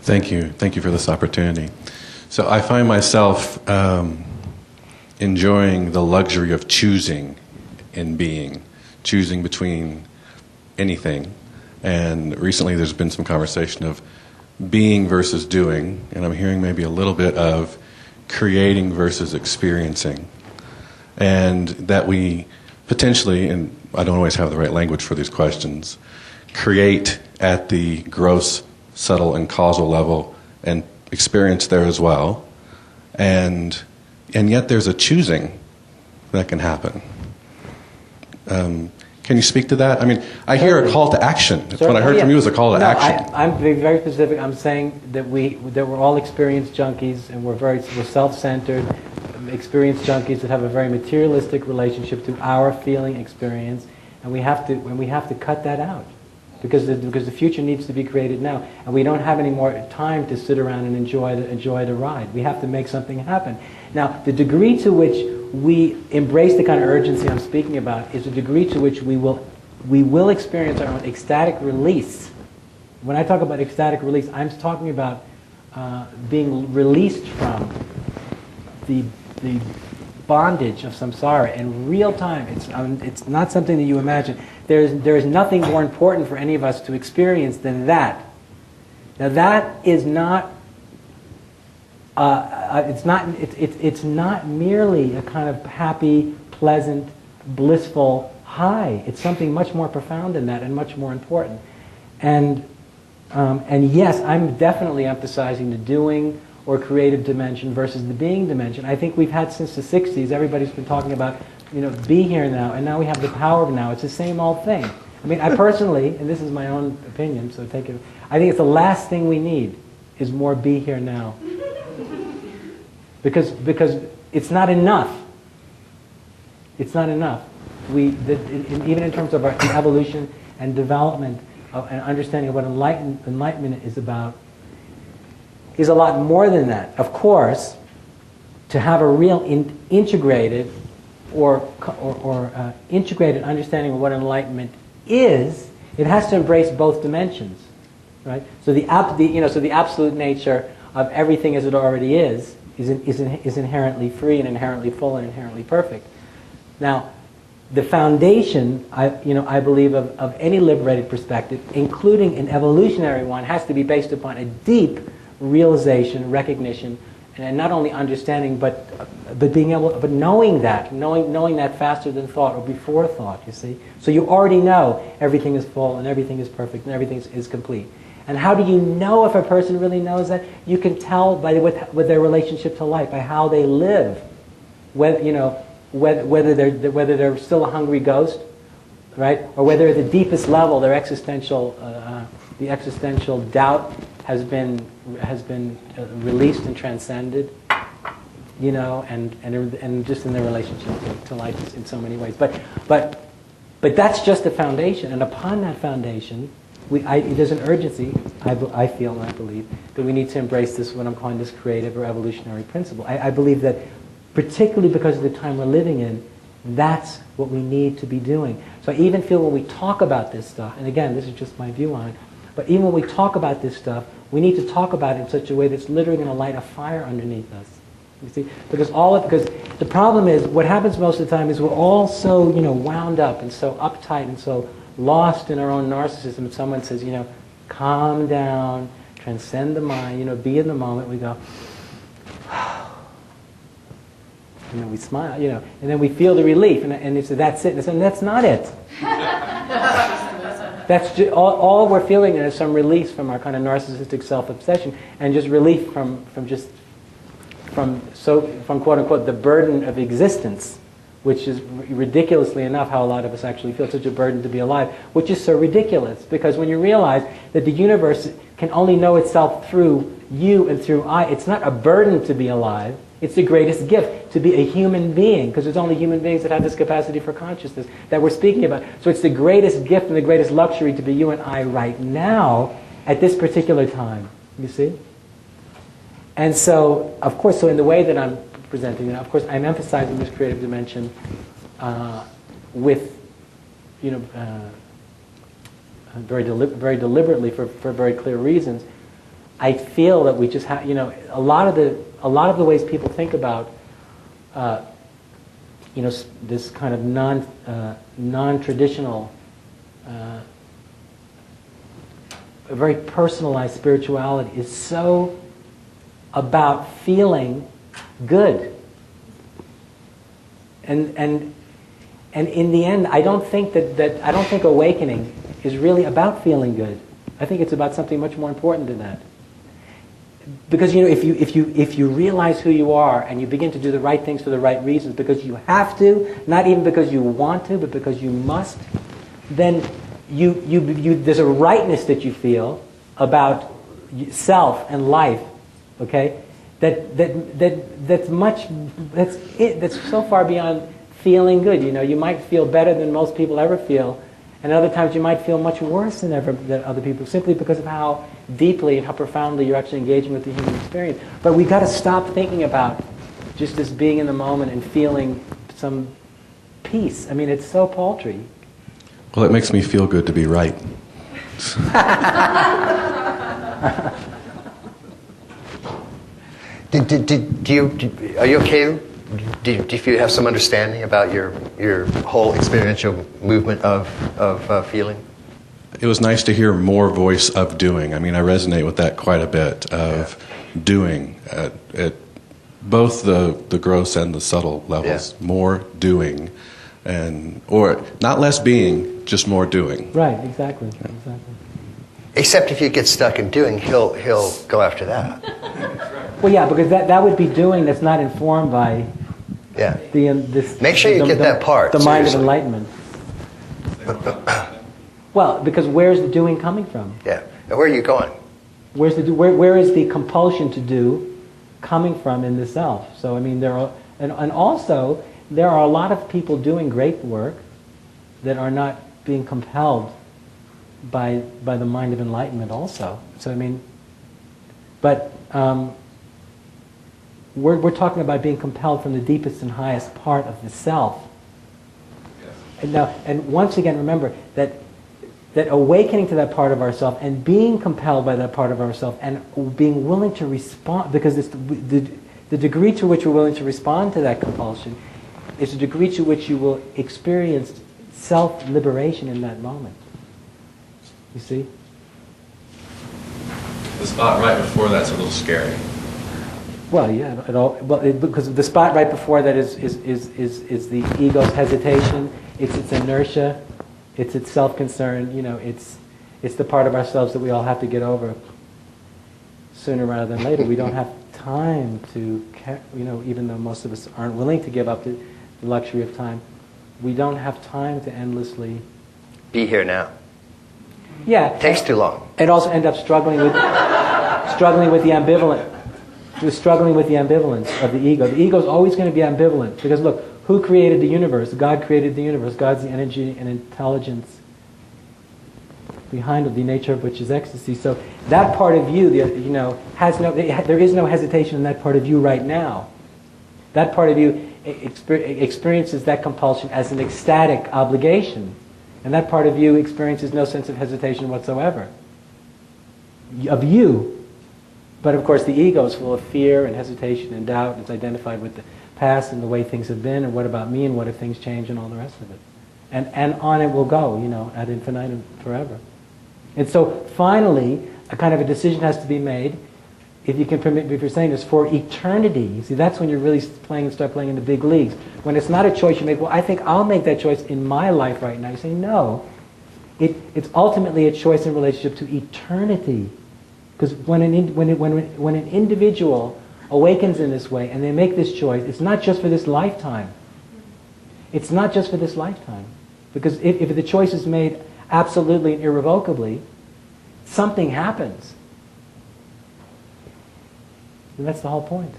Thank you. Thank you for this opportunity. So I find myself enjoying the luxury of choosing in being, choosing between anything. And recently there's been some conversation of being versus doing, and I'm hearing maybe a little bit of creating versus experiencing. And that we potentially, and I don't always have the right language for these questions, create at the gross, subtle, and causal level and experience there as well. And yet there's a choosing that can happen. Can you speak to that? I mean, I hear a call to action. What I heard from you was a call to action. I'm being very specific. I'm saying that we're all experienced junkies, and we're self-centered, experienced junkies that have a very materialistic relationship to our feeling experience, and we have to cut that out because the future needs to be created now, and we don't have any more time to sit around and enjoy the ride. We have to make something happen. Now, the degree to which we embrace the kind of urgency I'm speaking about is the degree to which we will experience our own ecstatic release. When I talk about ecstatic release, I'm talking about being released from the bondage of samsara in real time. It's not something that you imagine. There is nothing more important for any of us to experience than that. Now that is not. It's not merely a kind of happy, pleasant, blissful high. It's something much more profound than that and much more important. And yes, I'm definitely emphasizing the doing or creative dimension versus the being dimension. I think we've had since the 60s, everybody's been talking about, be here now, and now we have the power of now. It's the same old thing. I mean, I personally, and this is my own opinion, so take it, I think it's the last thing we need is more be here now. Because it's not enough. It's not enough. Even in terms of our evolution and development and understanding of what enlightenment is about, is a lot more than that. Of course, to have a real integrated integrated understanding of what enlightenment is, it has to embrace both dimensions, right? So the absolute nature of everything as it already is inherently free and inherently full and inherently perfect. Now, the foundation, I believe, of any liberated perspective, including an evolutionary one, has to be based upon a deep realization, recognition, and not only understanding, but knowing that faster than thought or before thought. You see, so you already know everything is full and everything is perfect and everything is complete. And how do you know if a person really knows that? You can tell with their relationship to life, by how they live, whether they're still a hungry ghost, right, or whether at the deepest level their existential doubt has been released and transcended, and just in their relationship to life in so many ways. But that's just the foundation, and upon that foundation, there's an urgency, I feel and I believe, that we need to embrace this, what I'm calling this creative or evolutionary principle. I believe that, particularly because of the time we're living in, that's what we need to be doing. So I even feel when we talk about this stuff, and again, this is just my view on it, but even when we talk about this stuff, we need to talk about it in such a way that's literally going to light a fire underneath us. You see, because the problem is, what happens most of the time is we're all so wound up and so uptight and so lost in our own narcissism. If someone says, calm down, transcend the mind, be in the moment, we go, we smile, and then we feel the relief, and they say, that's it. And I say, that's not it. That's just, all we're feeling is some release from our kind of narcissistic self-obsession, and just relief from quote unquote the burden of existence, which is ridiculously enough how a lot of us actually feel such a burden to be alive, which is so ridiculous, because when you realize that the universe can only know itself through you and through I, it's not a burden to be alive, it's the greatest gift to be a human being, because there's only human beings that have this capacity for consciousness that we're speaking about. So it's the greatest gift and the greatest luxury to be you and I right now at this particular time, you see? And so, of course, in the way that I'm presenting it, of course, I'm emphasizing this creative dimension with, very deliberately for very clear reasons. I feel that we just have, a lot of the ways people think about, this kind of non-traditional, very personalized spirituality is so about feeling good. And in the end, I don't think I don't think awakening is really about feeling good. I think it's about something much more important than that. Because if you realize who you are and you begin to do the right things for the right reasons, because you have to, not even because you want to, but because you must, then there's a rightness that you feel about self and life. Okay, that's so far beyond feeling good. You might feel better than most people ever feel. And other times you might feel much worse than other people, simply because of how deeply and how profoundly you're actually engaging with the human experience. But we've got to stop thinking about just this being in the moment and feeling some peace. I mean, it's so paltry. Well, it makes me feel good to be right. Are you okay? Do you have some understanding about your whole experiential movement of feeling? It was nice to hear more voice of doing. I mean, I resonate with that quite a bit, of doing at both the gross and the subtle levels. Yeah. More doing, or not less being, just more doing. Right, exactly. Exactly. Except if you get stuck in doing, he'll go after that. Well, yeah, because that would be doing that's not informed by Make sure you get that part. The mind of enlightenment. Well, because where's the doing coming from? Yeah. And where are you going? Where is the compulsion to do coming from in the self? So, I mean, and also, there are a lot of people doing great work that are not being compelled by the mind of enlightenment also. So, I mean, but we're talking about being compelled from the deepest and highest part of the self. Yes. And once again, remember that awakening to that part of ourself and being compelled by that part of ourself and being willing to respond, because it's the degree to which we're willing to respond to that compulsion is the degree to which you will experience self-liberation in that moment. You see? The spot right before that's a little scary. Well, yeah, because the spot right before that is the ego's hesitation, it's its inertia, it's its self-concern. It's the part of ourselves that we all have to get over sooner rather than later. We don't have time to, even though most of us aren't willing to give up the luxury of time, we don't have time to endlessly be here now. Yeah, it takes too long. And also end up struggling with the ambivalent. We're struggling with the ambivalence of the ego. The ego is always going to be ambivalent because look, who created the universe? God created the universe. God's the energy and intelligence behind it, the nature of which is ecstasy. So that part of you, there is no hesitation in that part of you right now. That part of you experiences that compulsion as an ecstatic obligation, and that part of you experiences no sense of hesitation whatsoever. Of you. But of course the ego is full of fear and hesitation and doubt. It's identified with the past and the way things have been and what about me and what if things change and all the rest of it. And on it will go, ad infinitum, forever. And so finally, a kind of a decision has to be made, if you can permit me for saying this, for eternity. You see, that's when you're really start playing in the big leagues. When it's not a choice you make, well, I think I'll make that choice in my life right now. You say, no. It's ultimately a choice in relationship to eternity. Because when an individual awakens in this way and they make this choice, it's not just for this lifetime. It's not just for this lifetime. Because if the choice is made absolutely and irrevocably, something happens. And that's the whole point.